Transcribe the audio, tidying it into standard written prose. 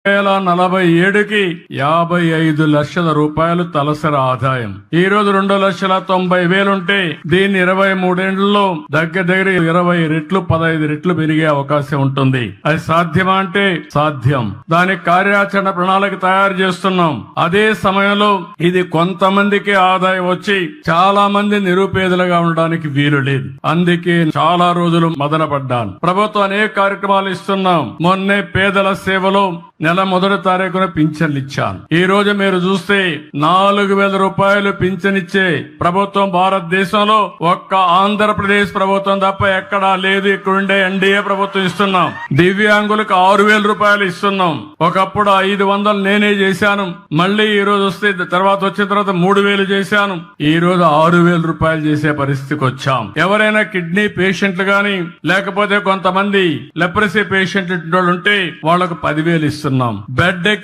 2047కి 55 లక్షల రూపాయలు తలసరి ఆదాయం. ఈ రోజు 2,90,000 ఉంటే దీన్ని 23 ఏళ్లలో దగ్గర 20 రెట్లు 15 రెట్లు పెరిగే అవకాశం ఉంటుంది. అది సాధ్యమా అంటే సాధ్యం. దానికి కార్యాచరణ ప్రణాళిక తయారు చేస్తున్నాం. అదే సమయంలో ఇది కొంతమందికి ఆదాయం వచ్చి చాలా మంది నిరుపేదలుగా ఉండడానికి వీలు లేదు. అందుకే చాలా రోజులు మదనపడ్డాను. ప్రభుత్వం అనేక కార్యక్రమాలు ఇస్తున్నాం. మొన్నే పేదల సేవలో నెల మొదటి తారీఖున పింఛన్లు ఇచ్చాను. ఈ రోజు మీరు చూస్తే 4,000 రూపాయలు పింఛనిచ్చే ప్రభుత్వం భారతదేశంలో ఒక్క ఆంధ్రప్రదేశ్ ప్రభుత్వం తప్ప ఎక్కడా లేదు. ఇక్కడుండే ఎన్డీఏ ప్రభుత్వం ఇస్తున్నాం. దివ్యాంగులకు 6,000 రూపాయలు ఇస్తున్నాం. ఒకప్పుడు 500 నేనే చేశాను. మళ్ళీ ఈ రోజు వస్తే తర్వాత వచ్చిన తర్వాత 3,000 చేశాను. ఈ రోజు 6,000 రూపాయలు చేసే పరిస్థితికి వచ్చాం. ఎవరైనా కిడ్నీ పేషెంట్లు గాని లేకపోతే కొంతమంది లెప్రసీ పేషెంట్లు ఉంటే వాళ్లకు 10,000 ఇస్తున్నాం. బెడ్